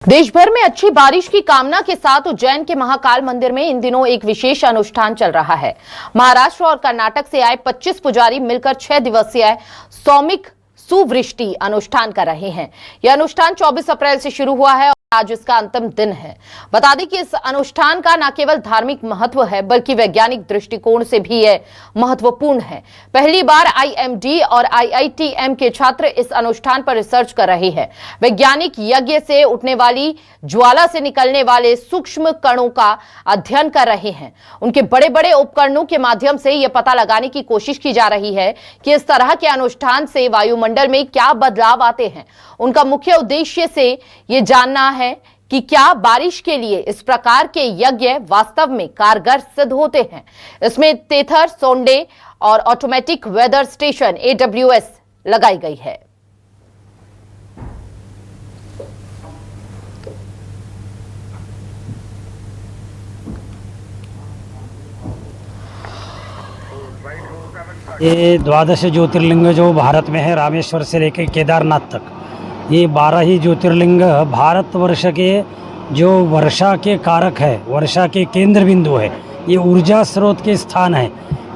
देश भर में अच्छी बारिश की कामना के साथ उज्जैन के महाकाल मंदिर में इन दिनों एक विशेष अनुष्ठान चल रहा है। महाराष्ट्र और कर्नाटक से आए 25 पुजारी मिलकर 6 दिवसीय सौमिक सुवृष्टि अनुष्ठान कर रहे हैं। यह अनुष्ठान 24 अप्रैल से शुरू हुआ है और आज इसका अंतिम दिन है। बता दें कि इस अनुष्ठान का न केवल धार्मिक महत्व है बल्कि वैज्ञानिक दृष्टिकोण से भी यह महत्वपूर्ण है। पहली बार आईएमडी और आईआईटीएम के छात्र इस अनुष्ठान पर रिसर्च कर रहे हैं। वैज्ञानिक यज्ञ से उठने वाली ज्वाला से निकलने वाले सूक्ष्म कणों का अध्ययन कर रहे हैं। उनके बड़े बड़े उपकरणों के माध्यम से यह पता लगाने की कोशिश की जा रही है कि इस तरह के अनुष्ठान से वायुमंडल में क्या बदलाव आते हैं। उनका मुख्य उद्देश्य से ये जानना है कि क्या बारिश के लिए इस प्रकार के यज्ञ वास्तव में कारगर सिद्ध होते हैं। इसमें तेथर, सोंडे और ऑटोमेटिक वेदर स्टेशन AWS लगाई गई है। ये 12 ज्योतिर्लिंग जो भारत में है, रामेश्वर से लेकर केदारनाथ तक, ये 12 ही ज्योतिर्लिंग भारतवर्ष के जो वर्षा के कारक है, वर्षा के केंद्र बिंदु है, ये ऊर्जा स्रोत के स्थान है।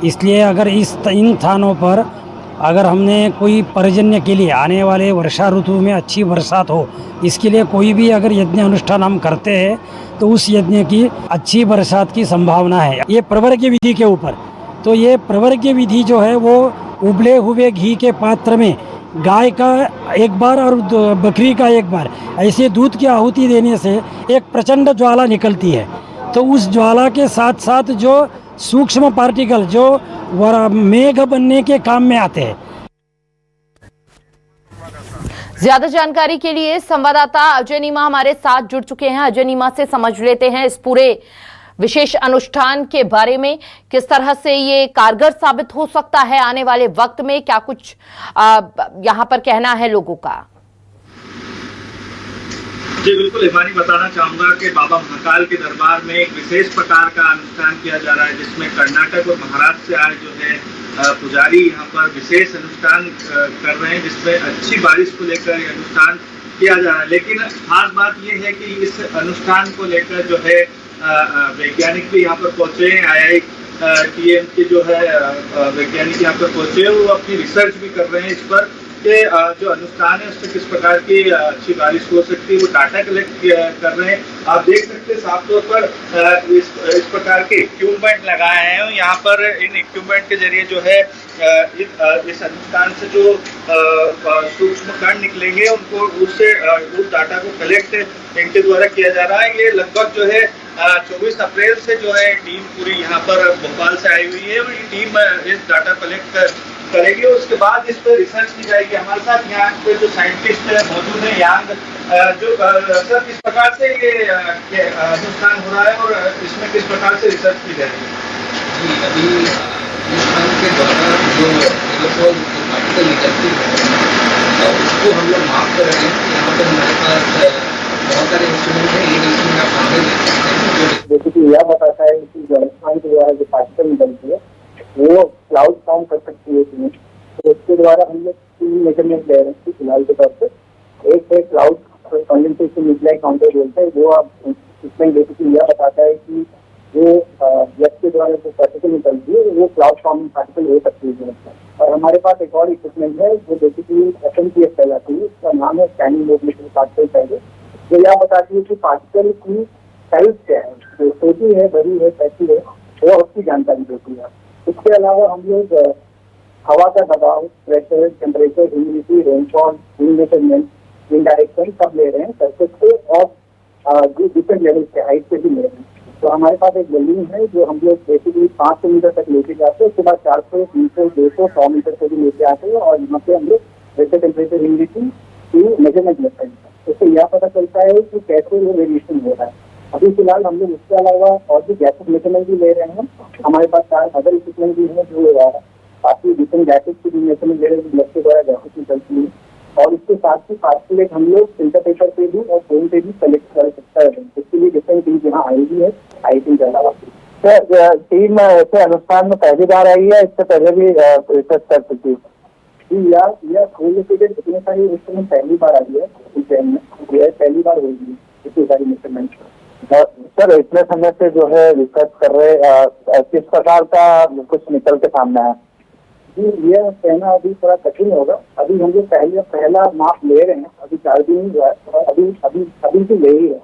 इसलिए अगर इन स्थानों पर अगर हमने कोई पर्जन्य के लिए आने वाले वर्षा ऋतु में अच्छी बरसात हो, इसके लिए कोई भी अगर यज्ञ अनुष्ठान हम करते हैं तो उस यज्ञ की अच्छी बरसात की संभावना है। ये प्रवर्ग्य विधि के ऊपर, तो ये प्रवर्ग्य विधि जो है वो उबले हुए घी के पात्र में गाय का एक बार और बकरी का एक बार ऐसे दूध की आहुति देने से एक प्रचंड ज्वाला निकलती है। तो उस ज्वाला के साथ साथ जो सूक्ष्म पार्टिकल जो मेघ बनने के काम में आते हैं। ज्यादा जानकारी के लिए संवाददाता अजय नीमा हमारे साथ जुड़ चुके हैं। अजय नीमा से समझ लेते हैं इस पूरे विशेष अनुष्ठान के बारे में, किस तरह से ये कारगर साबित हो सकता है आने वाले वक्त में, क्या कुछ यहाँ पर कहना है लोगों का। जी बिल्कुल हिमानी, बताना चाहूंगा कि बाबा महाकाल के दरबार में एक विशेष प्रकार का अनुष्ठान किया जा रहा है जिसमें कर्नाटक और महाराष्ट्र से आए जो है पुजारी यहाँ पर विशेष अनुष्ठान कर रहे हैं जिसमें अच्छी बारिश को लेकर ये अनुष्ठान किया जा रहा है। लेकिन खास बात यह है कि इस अनुष्ठान को लेकर जो है वैज्ञानिक भी यहाँ पर पहुंचे हैं। IITM के जो है वैज्ञानिक यहाँ पर पहुंचे, वो अपनी रिसर्च भी कर रहे हैं इस पर कि जो अनुष्ठान है उससे किस प्रकार की अच्छी बारिश हो सकती है। वो डाटा कलेक्ट कर रहे हैं। आप देख सकते हैं साफ तौर पर इस प्रकार के इक्विपमेंट लगाए हैं। यहाँ पर इन इक्विपमेंट के जरिए जो है इस अनुष्ठान से जो सूक्ष्म कण निकलेंगे उनको उससे उस डाटा को कलेक्ट इनके द्वारा किया जा रहा है। ये लगभग जो है 24 अप्रैल से जो है टीम पूरी यहाँ पर भोपाल से आई हुई है और ये टीम इस डाटा कलेक्ट करेगी और उसके बाद इस पर रिसर्च की जाएगी। हमारे साथ यहाँ पे जो साइंटिस्ट मौजूद है यांग, जो सर किस प्रकार से ये अनुष्ठान हो रहा है और इसमें किस प्रकार से रिसर्च की जाएगी। जी अभी अनुष्ठान के द्वारा जो एरोसोल पार्टिकल निकलती है उसको हम लोग माप कर रहे हैं। यहाँ पर हमारे पास बहुत सारे इंस्ट्रूमेंट हैं। एक इंस्ट्रूमेंट आप सामने देख सकते हैं जो जैसे कि यह बताता है कि जो अनुष्ठान के द्वारा जो पार्टिकल निकलती है वो क्लाउड फॉर्म कर सकती है इसमें। तो उसके द्वारा हम लोग 3 मेजरमेंट ले रहे हैं फिलहाल के तौर पर। एक है क्लाउड कंडेंसेशन न्यूक्लियर काउंटर बोलते हैं, जो आप इसमें बेसिकली यह बताता है कि जो गैस के द्वारा जो पार्टिकल निकलती है वो क्लाउड फॉर्मिंग पार्टिकल हो सकती है। और हमारे पास एक और इक्विपमेंट है जो बेसिकली SMPS कहलाती है, उसका नाम है स्कैनिंग मोबिलिटी पार्टिकल पहले, जो यह बताती है कि पार्टिकल की साइज क्या है, जो छोटी है, बड़ी है, कैसी है, वो उसकी जानकारी देती है। इसके अलावा हम लोग हवा का दबाव, pressure, temperature, humidity, rainfall, wind measurement, wind direction सब ले रहे हैं सरफेस पे और डिफरेंट लेवल के हाइट पे भी ले रहे हैं। तो हमारे पास एक बिल्डिंग है जो हम लोग बेसिकली 500 मीटर तक लेके जाते हैं, उसके बाद 400, 300, 200, 100 मीटर से भी लेके आते हैं और यहाँ पे हम लोग प्रेशर, टेम्परेचर, ह्यूमिडिटी की मेजरमेंट लेते हैं। उससे यह पता चलता है कि कैसे वो वेरिएशन हो रहा है। अभी फिलहाल हम लोग इसके अलावा और भी गैसेस मेजरमेंट भी ले रहे हैं। हमारे पास 4 अदर इक्विपमेंट भी हैं जो काफी डिफरेंट गैसेस की भी मेजरमेंट ले रहे हैं, ब्लड के द्वारा गैसेस निकलती है। और इसके साथ ही पार्टिकुलेट हम लोग फिल्टर पेपर पे भी और फोन पे भी कलेक्ट कर सकता है। इसके लिए डिफरेंट टीम यहाँ आई हुई है IIT के अलावा। टीम ऐसे अनुष्ठान में पहली बार आई है, इससे पहले भी रिसर्च कर चुकी है। यह इतने सारी इंस्ट्रूमेंट पहली बार आई है उज्जैन में, यह पहली बार हुई है। सर इतने समय से जो है रिसर्च कर रहे किस प्रकार का कुछ निकल के सामने है? जी ये कहना अभी थोड़ा कठिन होगा। अभी हम लोग पहला माप ले रहे हैं, अभी 4 दिन ही हुआ है और अभी भी ले ही है,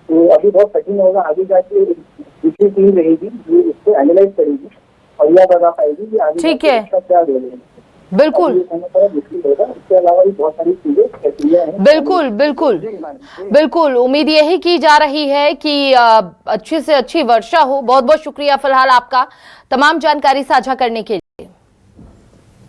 तो अभी बहुत कठिन होगा। आगे जाके दूसरी टीम रहेगी जो इसको एनालाइज करेगी और यह बता पाएगी कि आगे ठीक है। इसका क्या ले लेंगे। बिल्कुल मुश्किल होगा। इसके अलावा भी बहुत सारी चीजें प्रक्रिया है। बिल्कुल बिल्कुल बिल्कुल उम्मीद यही की जा रही है कि अच्छी से अच्छी वर्षा हो। बहुत बहुत शुक्रिया फिलहाल आपका तमाम जानकारी साझा करने के लिए।